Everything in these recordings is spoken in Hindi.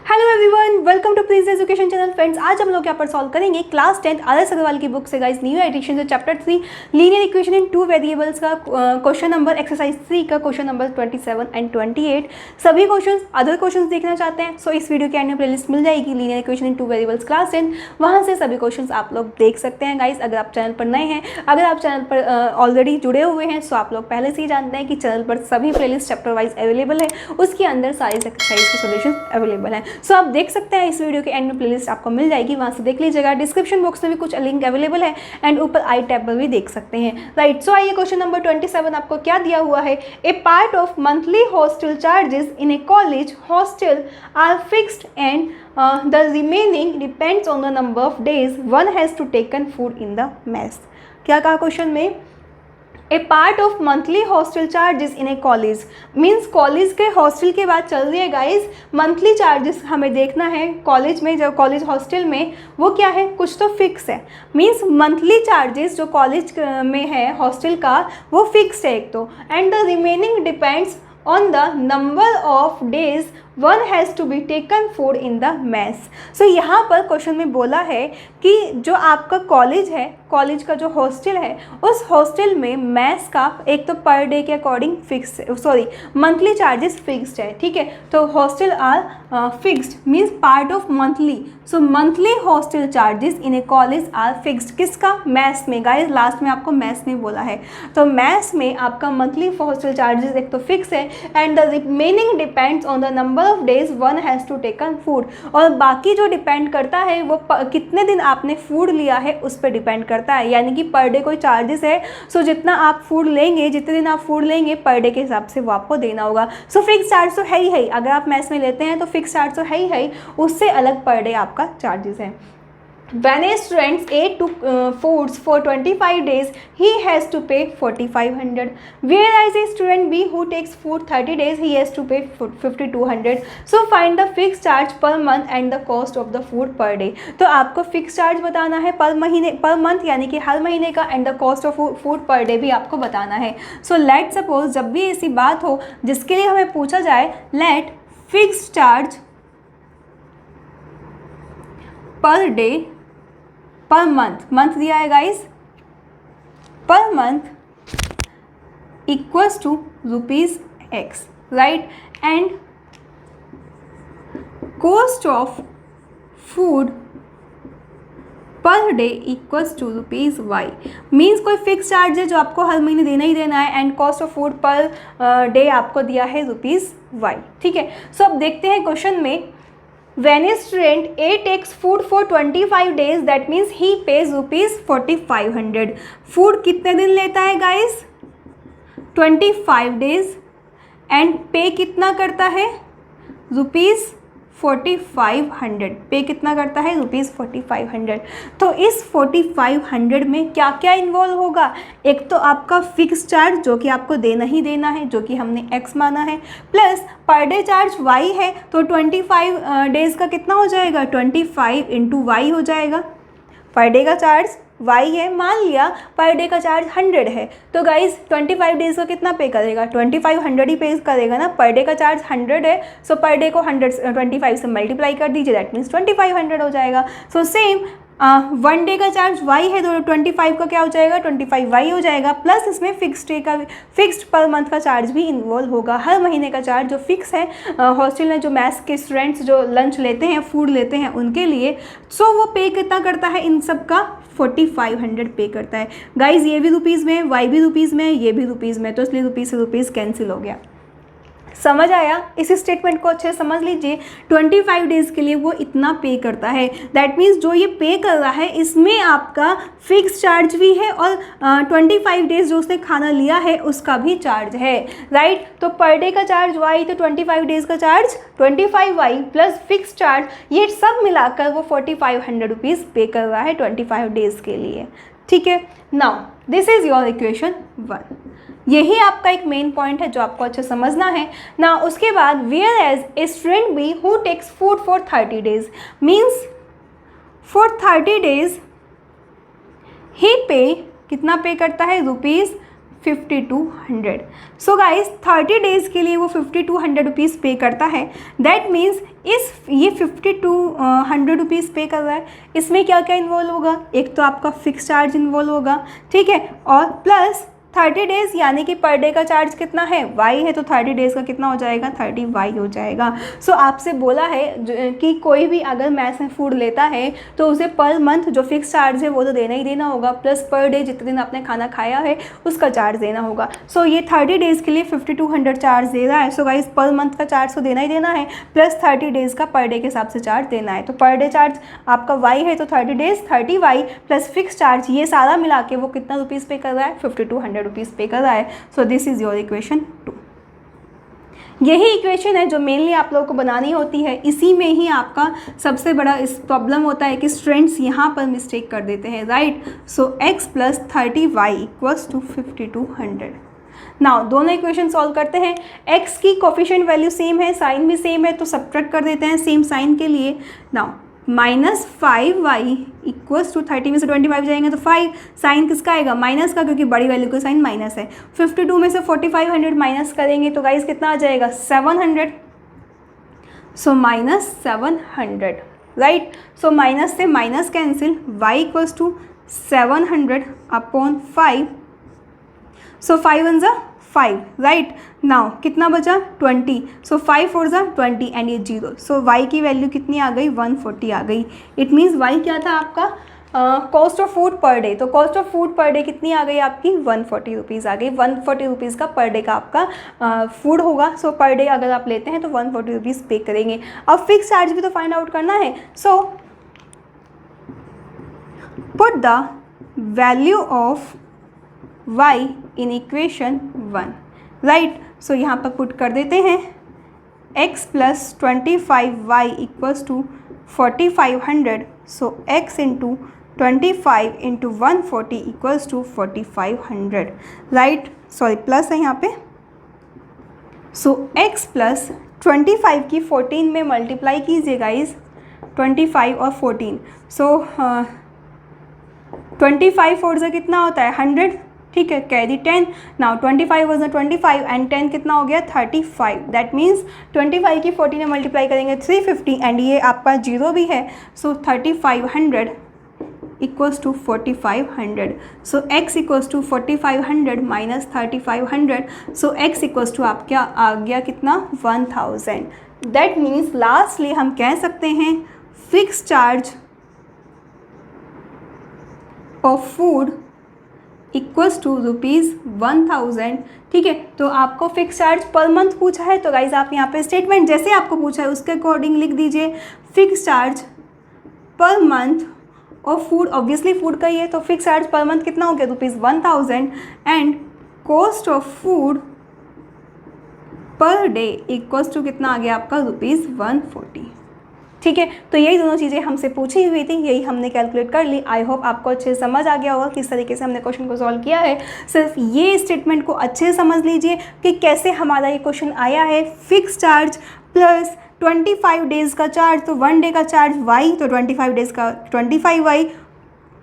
Hello everyone, welcome to please education channel. Friends, आज हम लोग यहाँ पर सॉल्व करेंगे क्लास 10 आदर्श अग्रवाल की बुक से गाइस न्यू एडिशन से chapter 3 linear equation in two variables का क्वेश्चन नंबर एक्सरसाइज 3 का क्वेश्चन नंबर 27 एंड 28। सभी क्वेश्चन अदर क्वेश्चन देखना चाहते हैं सो इस वीडियो के एंड में प्लेलिस्ट मिल जाएगी linear equation in two variables class 10, वहाँ से सभी क्वेश्चन आप लोग देख सकते हैं। गाइस, अगर आप चैनल पर नए हैं, अगर आप चैनल पर ऑलरेडी जुड़े हुए हैं सो आप लोग पहले से ही जानते हैं कि चैनल पर सभी प्लेलिस्ट चैप्टर वाइज अवेलेबल है, उसके अंदर सारे एक्सरसाइज के सोल्यूशन अवेलेबल हैं। सो आप देख सकते हैं इस वीडियो के एंड में प्लेलिस्ट आपको मिल जाएगी, वहां से देख लीजिएगा। डिस्क्रिप्शन बॉक्स में भी कुछ लिंक अवेलेबल है एंड ऊपर आई टैब पर भी देख सकते हैं। राइट, सो आइए क्वेश्चन नंबर 27 आपको क्या दिया हुआ है। A part of monthly hostel charges in a college hostel are fixed and the remaining depends on the number of days one has to taken food in the mess. क्या कहा क्वेश्चन में? A part of monthly hostel charges in a college means college के हॉस्टल के बाद चल रही है गाइज मंथली चार्जेस हमें देखना है। कॉलेज में जब कॉलेज हॉस्टल में वो क्या है, कुछ तो फिक्स है। मीन्स मंथली चार्जेस जो कॉलेज में है हॉस्टल का वो फिक्स है एक तो, and the remaining depends on the number of days one has to be taken food in the mess. So यहाँ पर क्वेश्चन में बोला है कि जो आपका कॉलेज है, कॉलेज का जो हॉस्टल है, उस हॉस्टल में मैस का एक तो पर डे के according fix, sorry monthly charges fixed है। ठीक है, तो hostel are fixed means part of monthly. So monthly hostel charges in a college are fixed. किसका? मैस में। गाइस, लास्ट में आपको मैस में बोला है, तो मैस में आपका मंथली हॉस्टल चार्जेस एक तो फिक्स है and the remaining depends on the number of days one has to taken food. और बाकी जो डिपेंड करता है वो कितने दिन आपने फूड लिया है उस पर डिपेंड करता है, यानी कि पर डे कोई चार्जेस है। सो जितना आप फूड लेंगे, जितने दिन आप फूड लेंगे पर डे के हिसाब से वो आपको देना होगा। सो फिक्स चार्ज तो है ही है, अगर आप मैस में लेते हैं तो फिक्स चार्ज तो है ही है, उससे अलग पर डे आपका चार्जेस है। When a student ate foods for 25 days, he has to pay 4,500. Whereas a student B who takes food 30 days, he has to pay 5,200. So find the fixed charge per month and the cost of the food per day. तो आपको फिक्स चार्ज बताना है पर महीने, पर मंथ यानी कि हर महीने का, and the cost of food per day भी आपको बताना है। सो लेट सपोज जब भी ऐसी बात हो जिसके लिए हमें पूछा जाए, let fix charge per day per month, month दिया है guys, per month equals to ₹X, right, and cost of food per day equals to ₹Y। Means कोई फिक्स चार्ज है जो आपको हर महीने देना ही देना है, and cost of food per day आपको दिया है ₹Y। ठीक है, सो अब देखते हैं क्वेश्चन में। When a student A takes food for 25 days, that means he pays ₹4,500. Food कितने दिन लेता है गाइस? 25 days, एंड पे कितना करता है? ₹4,500। पे कितना करता है? ₹4,500। तो इस 4,500 में क्या क्या इन्वॉल्व होगा? एक तो आपका फिक्स चार्ज जो कि आपको देना ही देना है, जो कि हमने X माना है, plus per day charge Y है, तो 25 डेज़ का कितना हो जाएगा? 25 × Y हो जाएगा। पर डे का चार्ज Y है, मान लिया पर डे का चार्ज 100 है, तो गाइज 25 डेज़ का कितना पे करेगा? 2500 ही पे करेगा ना। पर डे का चार्ज 100 है, सो पर डे को 125 से मल्टीप्लाई कर दीजिए, दैट मीन्स 2500 हो जाएगा। सो सेम वन डे का चार्ज Y है, तो 25 का क्या हो जाएगा? 25Y हो जाएगा, प्लस इसमें फिक्स डे का, फिक्स्ड पर मंथ का चार्ज भी इन्वॉल्व होगा। हर महीने का चार्ज जो फिक्स है हॉस्टल में जो मैथ्स के स्टूडेंट्स जो लंच लेते हैं, फूड लेते हैं उनके लिए, सो वो पे कितना करता है? इन सब का 4,500 पे करता है। गाइज, ये भी रुपीज़ में, Y भी रुपीज़ में, ये भी रुपीज़ में, तो इसलिए रुपीज़ से रुपीज़ कैंसिल हो गया। समझ आया? इस स्टेटमेंट को अच्छे से समझ लीजिए। 25 डेज़ के लिए वो इतना पे करता है, दैट मीन्स जो ये पे कर रहा है इसमें आपका फिक्स चार्ज भी है, और 25 डेज़ जो उसने खाना लिया है उसका भी चार्ज है, राइट। तो पर डे का चार्ज Y, तो 25 डेज़ का charge 25Y plus fix charge, ये सब मिलाकर वो 4,500 रुपीज़ पे कर रहा है 25 डेज़ के लिए। ठीक है, now this is your equation 1। यही आपका एक मेन पॉइंट है जो आपको अच्छे समझना है ना। उसके बाद whereas a student B who takes food for 30 days means for 30 days ही पे कितना पे करता है? 5200। सो गाइस 30 डेज़ के लिए वो 5200 रुपीज़ पे करता है। दैट मीन्स ये 5200 रुपीज़ पे कर रहा है, इसमें क्या क्या इन्वॉल्व होगा, एक तो आपका फिक्स चार्ज इन्वॉल्व होगा, ठीक है, और प्लस 30 डेज़ यानी कि पर डे का चार्ज कितना है, वाई है, तो 30 डेज़ का कितना हो जाएगा, 30 वाई हो जाएगा। सो आपसे बोला है कि कोई भी अगर मैस में फूड लेता है तो उसे पर मंथ जो फिक्स चार्ज है वो तो देना ही देना होगा, प्लस पर डे जितने दिन आपने खाना खाया है उसका चार्ज देना होगा। सो ये 30 डेज़ के लिए 5200 चार्ज दे रहा है। सो गाइस पर मंथ का चार्ज तो देना ही देना है, प्लस 30 डेज़ का पर डे के हिसाब से चार्ज देना है। तो पर डे चार्ज आपका वाई है तो 30 days 30 y plus fix charge, ये सारा मिला के वो कितना रुपीज़ पे कर रहा है, 5200 रुपीज़ पे कर रहा है। So this is your equation 2। यही इक्वेशन है जो मेनली आप लोगों को बनानी होती है। इसी में ही आपका सबसे बड़ा इस प्रॉब्लम होता है कि स्टूडेंट्स यहाँ पर मिस्टेक कर देते हैं, right. So x plus 30y equals to 5200। Now दोनों इक्वेशन सॉल्व करते हैं। x की कोफिशिएंट वैल्यू सेम है, साइन भी सेम है, तो सब्ट्रैक्ट कर देते हैं सेम साइन के लिए। नाउ -5y इक्वल्स टू 30 में से 25 जाएंगे तो 5, साइन किसका आएगा, माइनस का, क्योंकि बड़ी वैल्यू का साइन माइनस है। 52 में से 4500 माइनस करेंगे तो गाइस कितना आ जाएगा, 700। सो -700, राइट। सो माइनस से minus cancel, y equals to 700 upon 5। So 5 1 ज़ा 5, राइट। नाउ कितना बचा, 20। सो 5 4 ज़ा 20 एंड ये 0। सो y की वैल्यू कितनी आ गई, 140 आ गई। इट मीन्स y क्या था आपका, cost of food per day. तो cost of food per day कितनी आ गई आपकी, 140 रुपीज़ आ गई। 140 रुपीज़ का पर डे का आपका फूड होगा। सो पर डे अगर आप लेते हैं तो 140 रुपीज़ पे करेंगे। अब फिक्स चार्ज भी तो फाइंड आउट करना है। So put the value of y in equation 1, right. So यहाँ पर पुट कर देते हैं x plus 25y equals to 4500। So x into 25 into 140 equals to 4500, right. Sorry plus है यहाँ पे। सो x प्लस 25 की 14 में मल्टीप्लाई कीजिए गाइज, 25 और 14। सो 25 4 से कितना होता है, 100, ठीक है, कैरी 10। नाउ 25 वॉज 25 एंड 10 कितना हो गया, 35। दैट मीन्स 25 की 14 में मल्टीप्लाई करेंगे 350 एंड ये आपका 0 भी है। So 3500 equals to 4500। So x equals to 4500 minus 3500। So x equals to आप क्या आ गया कितना, 1000। दैट मीन्स लास्टली हम कह सकते हैं fix charge of food equals to ₹1000, ठीक है। तो आपको फिक्स चार्ज पर मंथ पूछा है, तो गाइज आप यहाँ पे स्टेटमेंट जैसे आपको पूछा है उसके अकॉर्डिंग लिख दीजिए। फिक्स चार्ज पर मंथ और फूड, ऑब्वियसली फूड का ही है, तो फिक्स चार्ज पर मंथ कितना हो गया, ₹1000 and cost of food per day equals to कितना आ गया आपका, ₹140, ठीक है। तो यही दोनों चीज़ें हमसे पूछी हुई थी, यही हमने कैलकुलेट कर ली। आई होप आपको अच्छे से समझ आ गया होगा किस तरीके से हमने क्वेश्चन को सॉल्व किया है। सिर्फ ये स्टेटमेंट को अच्छे से समझ लीजिए कि कैसे हमारा ये क्वेश्चन आया है। फिक्स चार्ज प्लस 25 डेज़ का चार्ज, तो 1 डे का चार्ज y, तो 25 डेज़ का 25y,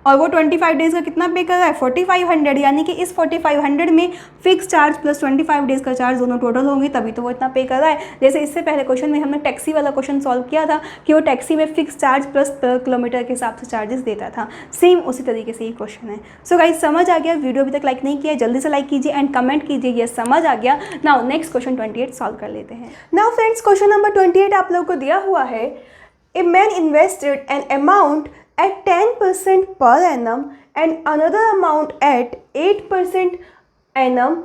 और वो 25 डेज़ का कितना पे कर रहा है, 4500। यानी कि इस 4500 में फिक्स चार्ज प्लस 25 डेज़ का चार्ज दोनों टोटल होंगे, तभी तो वो इतना पे कर रहा है। जैसे इससे पहले क्वेश्चन में हमने टैक्सी वाला क्वेश्चन सॉल्व किया था कि वो टैक्सी में फिक्स चार्ज प्लस पर किलोमीटर के हिसाब से चार्जेस देता था। सेम उसी तरीके से ये क्वेश्चन है। सो गाइस समझ आ गया, वीडियो अभी तक लाइक नहीं किया जल्दी से लाइक कीजिए एंड कमेंट कीजिए ये समझ आ गया। नाउ नेक्स्ट क्वेश्चन 28 सॉल्व कर लेते हैं। नाउ फ्रेंड्स क्वेश्चन नंबर 28 आप लोगों को दिया हुआ है, a man invested an amount at 10% per annum and another amount at 8% annum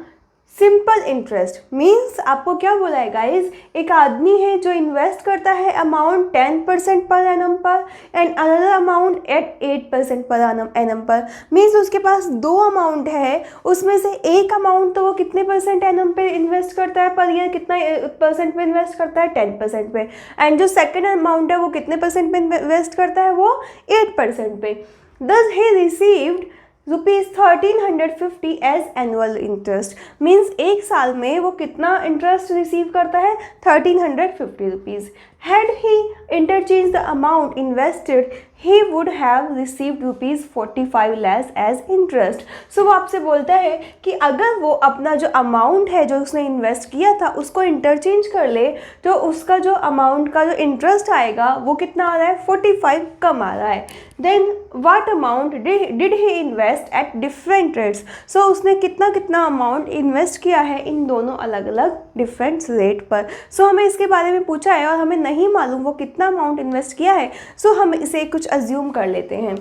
simple interest. Means आपको क्या बोला है गाइज, एक आदमी है जो इन्वेस्ट करता है अमाउंट 10% पर एनम पर and another amount at 8% per annum पर। मीन्स उसके पास 2 अमाउंट है, उसमें से एक अमाउंट तो वो कितने परसेंट एनम पे इन्वेस्ट करता है पर ईयर, कितना परसेंट पे इन्वेस्ट करता है, 10% पे। एंड जो सेकेंड अमाउंट है वो कितने परसेंट पे इन्वेस्ट करता है, वो 8% पे। Thus he received ₹1350 as annual interest. Means एक साल में वो कितना इंटरेस्ट रिसीव करता है, 1350 rupees. Had he interchanged the amount invested, he would have received ₹45 less as interest. So वो आपसे बोलता है कि अगर वो अपना जो अमाउंट है जो उसने इन्वेस्ट किया था उसको इंटरचेंज कर ले तो उसका जो अमाउंट का जो इंटरेस्ट आएगा वो कितना आ रहा है, 45 कम आ रहा है. Then what amount did he invest at different rates. So उसने कितना कितना अमाउंट इन्वेस्ट किया है इन दोनों अलग अलग डिफरेंट रेट पर. सो हमें इसके बारे में पूछा है और हमें नहीं मालूम वो कितना अमाउंट इन्वेस्ट किया है. सो हम इसे कुछ अज्यूम कर लेते हैं.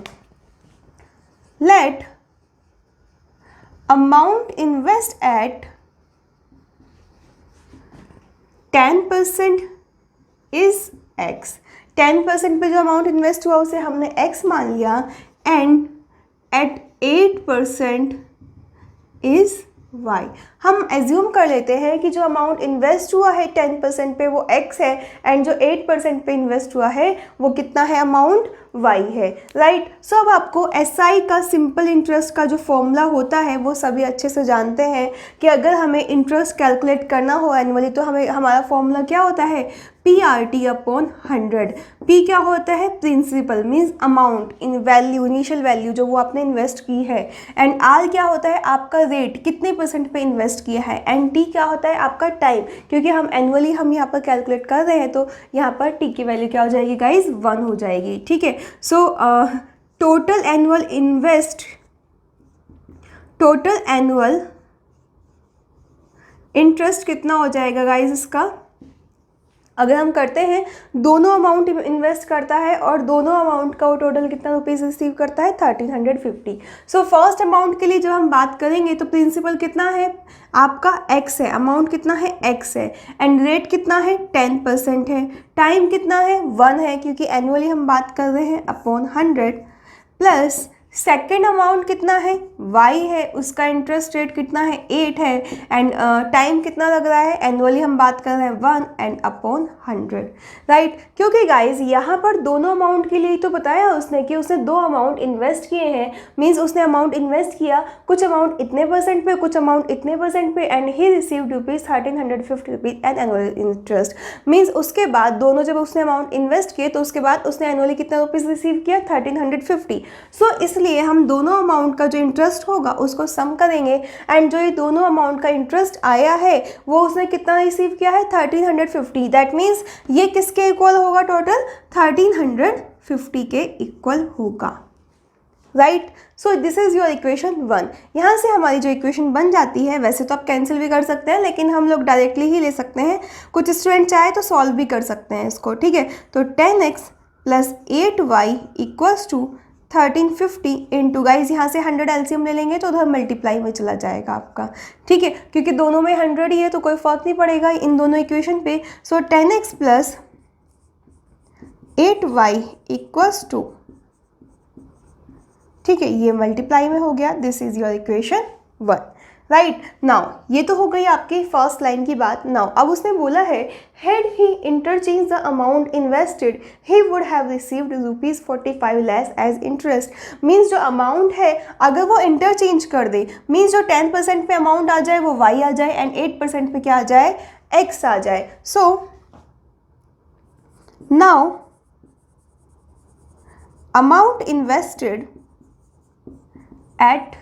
Let amount invest at 10% is x. 10% पे जो अमाउंट इन्वेस्ट हुआ उसे हमने x मान लिया एंड एट 8% इज y. हम एज्यूम कर लेते हैं कि जो अमाउंट इन्वेस्ट हुआ है 10% पे वो x है एंड जो 8% पे इन्वेस्ट हुआ है वो कितना है, अमाउंट y है, राइट. सो अब आपको SI का सिंपल इंटरेस्ट का जो फॉर्मूला होता है वो सभी अच्छे से जानते हैं कि अगर हमें इंटरेस्ट कैलकुलेट करना हो एनुअली तो हमें हमारा फॉर्मूला क्या होता है, PRT अपॉन 100. P क्या होता है, principal means amount in value, initial value जो वो आपने इन्वेस्ट की है, एंड R क्या होता है, आपका रेट कितने % पे इन्वेस्ट किया है, एंड T क्या होता है, आपका टाइम, क्योंकि हम एनुअली हम यहाँ पर कैलकुलेट कर रहे हैं तो यहाँ पर T की वैल्यू क्या हो जाएगी गाइज, 1 हो जाएगी. ठीक है. सो टोटल एनुअल इंटरेस्ट कितना हो जाएगा गाइज इसका, अगर हम करते हैं दोनों अमाउंट इन्वेस्ट करता है और दोनों अमाउंट का वो टोटल कितना रुपीज़ रिसीव करता है, 1350. सो फर्स्ट अमाउंट के लिए जब हम बात करेंगे तो प्रिंसिपल कितना है आपका x है, अमाउंट कितना है x है, एंड रेट कितना है 10% है, टाइम कितना है 1 है क्योंकि एनुअली हम बात कर रहे हैं अपॉन 100, प्लस सेकेंड अमाउंट कितना है y है, उसका इंटरेस्ट रेट कितना है 8 है, एंड टाइम कितना लग रहा है, एनुअली हम बात कर रहे हैं 1 एंड अपॉन 100, राइट. क्योंकि गाइज यहाँ पर दोनों अमाउंट के लिए तो बताया उसने कि उसने दो अमाउंट इन्वेस्ट किए हैं, मीन्स उसने अमाउंट इन्वेस्ट किया कुछ अमाउंट इतने % पे कुछ अमाउंट इतने % पे, and he received ₹1350 and annual interest. Means उसके बाद दोनों जब उसने अमाउंट इन्वेस्ट किए तो उसके बाद उसने एनुअली कितना रुपीज़ रिसीव किया, 1350. सो इसलिए हम दोनों अमाउंट का जो इंटरेस्ट होगा उसको सम करेंगे, एंड जो ये दोनों अमाउंट का इंटरेस्ट आया है वो उसने कितना रिसीव किया है, 1350. दैट मीन्स ये किसके इक्वल होगा, टोटल 1350 के इक्वल होगा, right. So this is your equation 1. यहाँ से हमारी जो इक्वेशन बन जाती है, वैसे तो आप कैंसिल भी कर सकते हैं लेकिन हम लोग डायरेक्टली ही ले सकते हैं, कुछ स्टूडेंट चाहे तो सॉल्व भी कर सकते हैं इसको. ठीक है. तो 10x plus 8y equals to 1350 into guys यहाँ से 100 एलसीएम ले लेंगे तो उधर मल्टीप्लाई में चला जाएगा आपका. ठीक है, क्योंकि दोनों में 100 ही है तो कोई फर्क नहीं पड़ेगा इन दोनों इक्वेशन पे. सो 10x plus 8y equals to, ठीक है, ये मल्टीप्लाई में हो गया. This is your equation 1, right. Now ये तो हो गई आपकी फर्स्ट लाइन की बात. नाउ अब उसने बोला है had he interchanged the amount invested he would have received ₹45 less as interest. Means जो अमाउंट है अगर वो इंटरचेंज कर दे, मीन्स जो 10% पे अमाउंट आ जाए वो y आ जाए एंड 8% पे क्या आ जाए, x आ जाए. So now amount invested at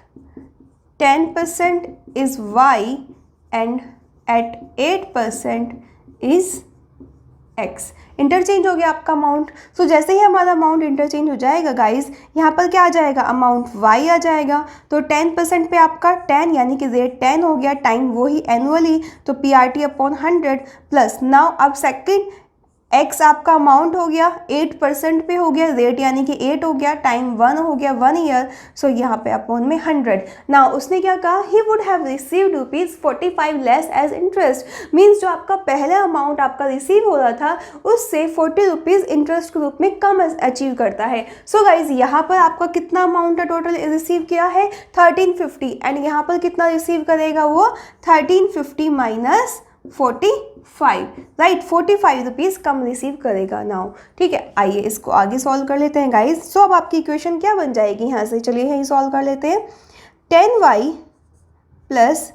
10% is y and at 8% is x. Interchange हो गया आपका अमाउंट. सो जैसे ही हमारा अमाउंट इंटरचेंज हो जाएगा गाइज, यहाँ पर क्या आ जाएगा, अमाउंट y आ जाएगा. तो 10% पे आपका 10 यानी कि रेट 10 हो गया, टाइम वही एनुअली, तो PRT अपॉन 100 प्लस. नाउ अब सेकेंड x आपका अमाउंट हो गया 8% पे हो गया, रेट यानी कि 8 हो गया, टाइम 1 हो गया, 1 ईयर. सो यहाँ पे अपॉन में 100. नाउ उसने क्या कहा, he would have received ₹45 less as interest. Means जो आपका पहला अमाउंट आपका रिसीव हो रहा था उससे 40 रुपीज़ इंटरेस्ट के रूप में कम अचीव करता है. सो गाइज यहाँ पर आपका कितना अमाउंट है टोटल रिसीव किया है, 1350, एंड यहाँ पर कितना रिसीव करेगा वो, 1350 माइनस 45, राइट. 45 रुपीज़ कम रिसीव करेगा. नाउ ठीक है, आइए इसको आगे सॉल्व कर लेते हैं गाइज. सो अब आपकी इक्वेशन क्या बन जाएगी यहाँ से, चलिए यही सॉल्व कर लेते हैं. 10y plus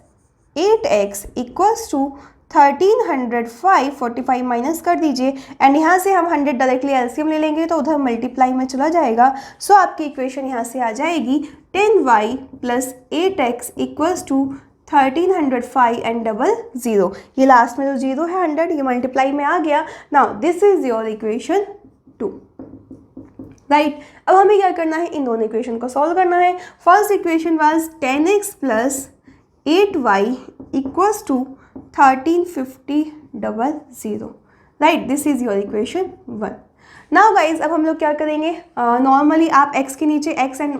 8x equals to 1305, 45 minus कर दीजिए एंड यहाँ से हम 100 डायरेक्टली एलसीएम ले लेंगे तो उधर मल्टीप्लाई में चला जाएगा. सो आपकी इक्वेशन यहाँ से आ जाएगी 10y plus 8x equals to 1305 and double zero. ये लास्ट में जो जीरो है 100 ये मल्टीप्लाई में आ गया. Now this is your equation 2. Right, अब हमें क्या करना है, इन दोनों इक्वेशन को सॉल्व करना है. First equation was 10x plus 8y equals to 1350 double zero. Right, this is your equation 1. Now guys अब हम लोग क्या करेंगे, नॉर्मली आप x के नीचे x एंड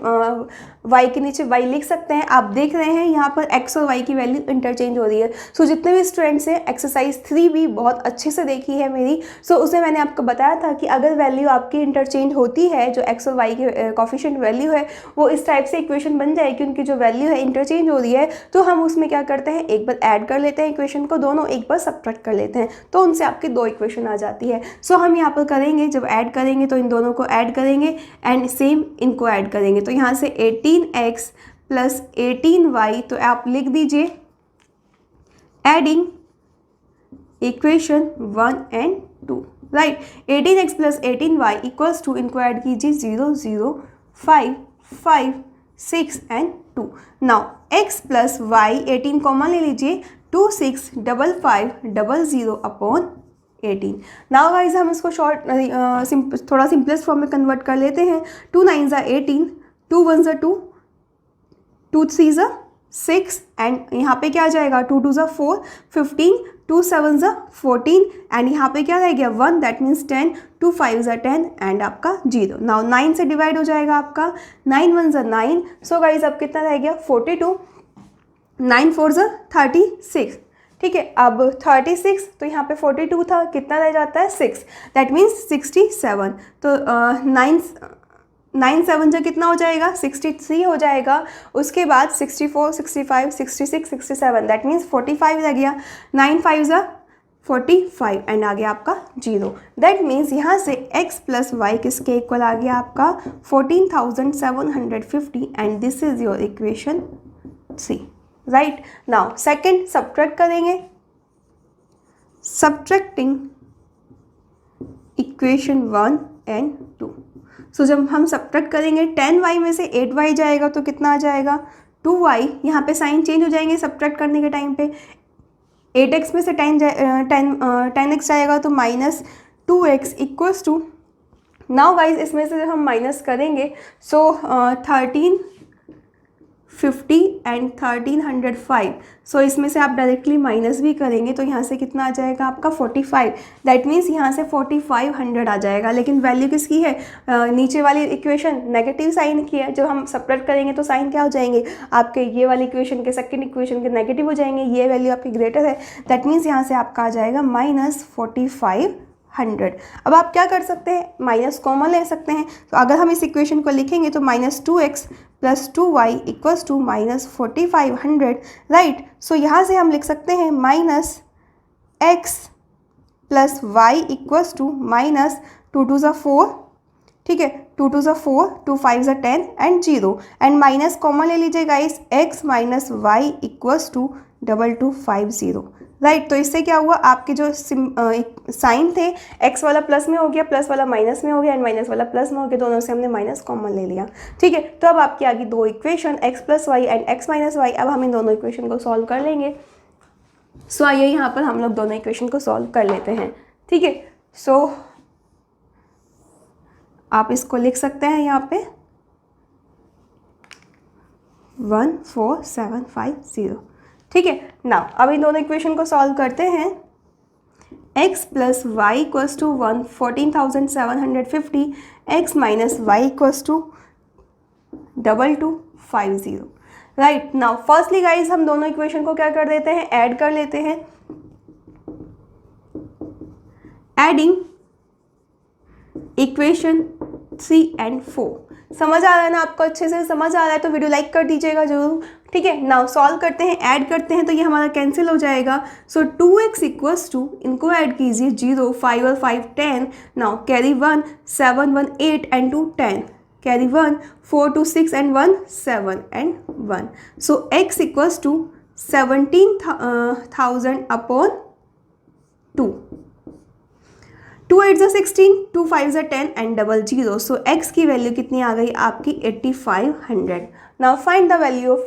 y के नीचे y लिख सकते हैं. आप देख रहे हैं यहाँ पर x और y की वैल्यू इंटरचेंज हो रही है. सो जितने भी स्टूडेंट्स हैं एक्सरसाइज 3 भी बहुत अच्छे से देखी है मेरी. सो उसमें मैंने आपको बताया था कि अगर वैल्यू आपकी इंटरचेंज होती है, जो x और y की कॉफिशिएंट वैल्यू है वो इस टाइप से इक्वेशन बन जाएगी, उनकी जो वैल्यू है इंटरचेंज हो रही है, तो हम उसमें क्या करते हैं, एक बार ऐड कर लेते हैं इक्वेशन को, दोनों एक बार सब्ट्रैक्ट कर लेते हैं, तो उनसे आपकी दो इक्वेशन आ जाती है. सो हम यहाँ पर करेंगे, जब ऐड करेंगे तो इन दोनों को ऐड करेंगे एंड सेम इनको ऐड करेंगे. तो यहाँ से 18x प्लस 18y, तो आप लिख दीजिए adding equation 1 and 2. Right, 18x plus 18y equals to, इनको ऐड कीजिए 0 0 5 5 6 and 2. Now x plus y 18 common ले लीजिए, 2 6 5 5 00 अपॉन 18. नाउ गाइज हम इसको शॉर्ट थोड़ा सिंपलेस्ट फॉर्म में कन्वर्ट कर लेते हैं. 2 9 ज़ा 18, 2 1 ज़ा 2, 2 3 ज़ा 6 एंड यहाँ पे क्या आ जाएगा, 2 2 ज़ा 4 15, 2 7 ज़ा 14 एंड यहाँ पे क्या रह गया 1, दैट मीन्स 10, 2 5 ज़ा 10 एंड आपका 0. नाउ 9 से डिवाइड हो जाएगा आपका, 9 1 ज़ा 9. सो गाइज अब कितना रह गया 42, 9 4 ज़ा 36. ठीक है, अब 36, तो यहाँ पे 42 था, कितना रह जाता है 6, दैट मीन्स 67. तो 9 7 जो कितना हो जाएगा 63 हो जाएगा. उसके बाद 64 65 66 67, दैट मीन्स 45 रह गया. 9 5 ज़ा 45 एंड आ गया आपका 0. दैट मीन्स यहाँ से x प्लस वाई किसके इक्वल आ गया आपका 14,750 and this is your equation 3. Right, now second subtract करेंगे. Subtracting equation 1 and 2. सो जब हम सब्ट्रैक्ट करेंगे 10y में से 8y जाएगा तो कितना आ जाएगा 2y. यहाँ पे साइन चेंज हो जाएंगे सब्ट्रैक्ट करने के टाइम पे. 8x में से 10x जाएगा तो minus 2x equals to. Now guys इसमें से जब हम माइनस करेंगे सो 1350 एंड 1305. सो इसमें से आप डायरेक्टली माइनस भी करेंगे तो यहाँ से कितना आ जाएगा आपका 45. दैट मीन्स यहाँ से 4500 आ जाएगा. लेकिन वैल्यू किसकी है, नीचे वाली इक्वेशन नेगेटिव साइन की है. जब हम सब्ट्रैक्ट करेंगे तो साइन क्या हो जाएंगे आपके, ये वाली इक्वेशन के सेकंड इक्वेशन के नेगेटिव हो जाएंगे. ये वैल्यू आपकी ग्रेटर है, दैट मीन्स यहाँ से आपका आ जाएगा माइनस 4500. अब आप क्या कर सकते हैं, माइनस कॉमन ले सकते हैं. तो अगर हम इस इक्वेशन को लिखेंगे तो minus 2x plus 2y equals to minus 4500. Right, so यहाँ से हम लिख सकते हैं minus x plus y equals to minus 2 2 ज़ा 4. ठीक है, 2 2 ज़ा 4, 2 5 ज़ा 10 एंड 0 एंड माइनस कॉमन ले लीजिए guys, x minus y equals to 2250. Right, तो इससे क्या हुआ, आपके जो साइन थे x वाला प्लस में हो गया, प्लस वाला माइनस में हो गया एंड माइनस वाला प्लस में हो गया. दोनों से हमने माइनस कॉमन ले लिया. ठीक है, तो अब आपकी आ गई दो equation x plus y and x minus y. अब हम इन दोनों इक्वेशन को सॉल्व कर लेंगे. सो आइए यहाँ पर हम लोग दोनों इक्वेशन को सॉल्व कर लेते हैं. ठीक है, सो आप इसको लिख सकते हैं यहाँ पे 14750. ठीक है, नाउ अब इन दोनों इक्वेशन को सॉल्व करते हैं. x plus y equals to 14,750, x minus y equals to 2250. Right, now firstly guys हम दोनों इक्वेशन को क्या कर देते हैं, ऐड कर लेते हैं. Adding equation 3 and 4. समझ आ रहा है ना आपको, अच्छे से समझ आ रहा है तो वीडियो लाइक कर दीजिएगा जरूर. ठीक है, नाउ सॉल्व करते हैं, ऐड करते हैं तो ये हमारा कैंसिल हो जाएगा. सो 2x इक्वल्स टू, इनको ऐड कीजिए 0 5 और 5 10. Now carry 1 7 1 8 and 2 10. Carry 1 4 2 6 and 1 7 and 1. So x equals to 17,000 upon 2, 2 8 ज़ा 16, 2 5 ज़ा 10 एंड डबल 0. सो x की वैल्यू कितनी आ गई आपकी 8500. Now find the value of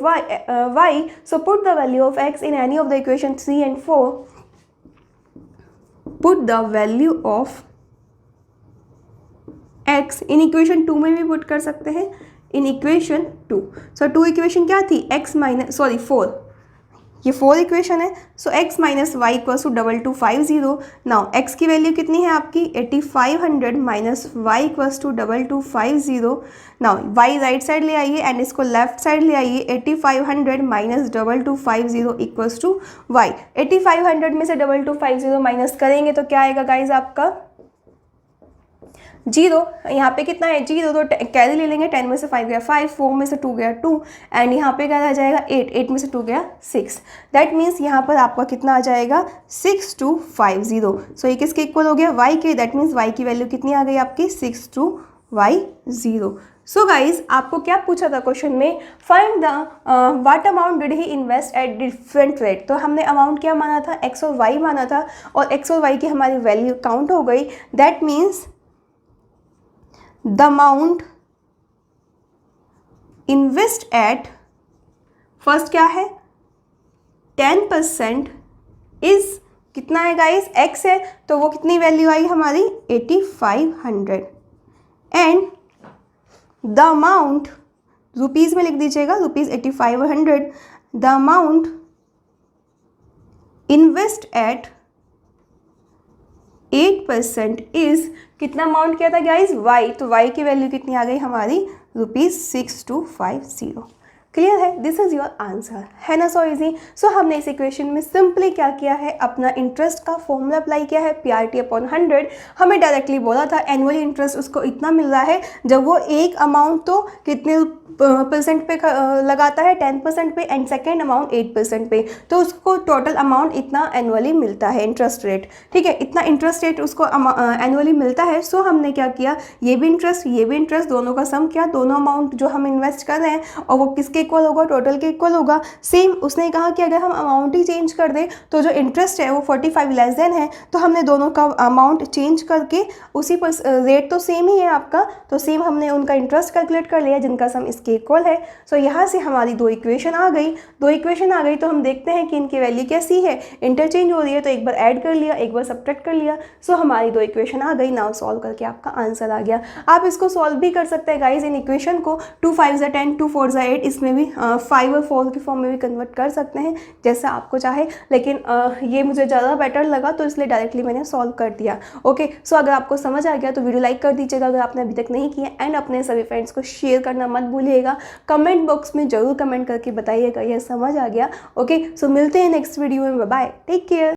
y. So put the value of x in any of the equation 3 and 4. Put the value of x in equation 2 में भी पुट कर सकते हैं, इन इक्वेशन 2. सो 2 इक्वेशन क्या थी, x माइनस 4, ये 4 इक्वेशन है. So x minus y equals to 2250. Now x की वैल्यू कितनी है आपकी 8500 minus y equals to 2250. Now y right side ले आइए एंड इसको लेफ्ट साइड ले आइए. 8500 माइनस 2250 इक्वल्स टू y. 8500 में से 2250 माइनस करेंगे तो क्या आएगा गाइज आपका 0. यहाँ पे कितना है 0, तो कैरी ले लेंगे. 10 में से 5 गया 5, 4 में से 2 गया 2 एंड यहाँ पे क्या रह जाएगा 8, 8 में से 2 गया 6. दैट मीन्स यहाँ पर आपका कितना आ जाएगा 6250. सो ये किसके इक्वल हो गया y के. दैट मीन्स y की वैल्यू कितनी आ गई आपकी 6250. सो गाइज आपको क्या पूछा था क्वेश्चन में, find the what amount did he invest at different rate. तो हमने अमाउंट क्या माना था, x और y माना था और x और y की हमारी वैल्यू काउंट हो गई. That means the amount invest eight, first क्या है 10% इज कितना है गाइस x है, तो वो कितनी वैल्यू आई हमारी 8500. एंड द अमाउंट रुपीज़ में लिख दीजिएगा, rupees 8500. The amount invest eight 8% is कितना अमाउंट किया था गाइज y. तो y की वैल्यू कितनी आ गई हमारी रुपीज़ 6250. क्लियर है, दिस इज़ योर आंसर, है ना. So easy. सो हमने इस इक्वेशन में सिंपली क्या किया है, अपना इंटरेस्ट का फॉर्मूला अप्लाई किया है. PRT अपॉन 100 हमें डायरेक्टली बोला था एनुअली इंटरेस्ट उसको इतना मिल रहा है जब वो एक अमाउंट तो कितने % पे लगाता है 10% पे एंड सेकेंड अमाउंट 8% पे, तो उसको टोटल अमाउंट इतना एनुअली मिलता है इंटरेस्ट रेट. ठीक है, इतना इंटरेस्ट रेट उसको एनुअली मिलता है. सो हमने क्या किया, ये भी इंटरेस्ट दोनों का सम किया, दोनों अमाउंट जो हम इन्वेस्ट कर रहे हैं और वो किसके इक्वल होगा, टोटल के इक्वल होगा. सेम उसने कहा कि अगर हम अमाउंट ही चेंज कर दें तो जो इंटरेस्ट है वो 45 लेस देन है, तो हमने दोनों का अमाउंट चेंज करके उसी पर रेट तो सेम ही है आपका, तो सेम हमने उनका इंटरेस्ट कैलकुलेट कर लिया जिनका सम इसके इक्वल है. सो यहाँ से हमारी दो इक्वेशन आ गई तो हम देखते हैं कि इनकी वैल्यू कैसी है, इंटरचेंज हो रही है, तो एक बार ऐड कर लिया, एक बार सब्ट्रैक्ट कर लिया. सो हमारी दो इक्वेशन आ गई. नाउ सॉल्व करके आपका आंसर आ गया. आप इसको सॉल्व भी कर सकते हैं गाइज इन इक्वेशन को. 2 5 ज़ा 10, 2 4 ज़ा 8, इसमें भी 5 और 4 की फॉर्म में भी कन्वर्ट कर सकते हैं जैसा आपको चाहे, लेकिन ये मुझे ज़्यादा बेटर लगा तो इसलिए डायरेक्टली मैंने सॉल्व कर दिया. ओके, सो अगर आपको समझ आ गया तो वीडियो लाइक कर दीजिएगा अगर आपने अभी तक नहीं किया, एंड अपने सभी फ्रेंड्स को शेयर करना मत भूलिएगा. कमेंट बॉक्स में ज़रूर कमेंट करके बताइएगा यह समझ आ गया. ओके, सो मिलते हैं नेक्स्ट वीडियो में. Bye, take care.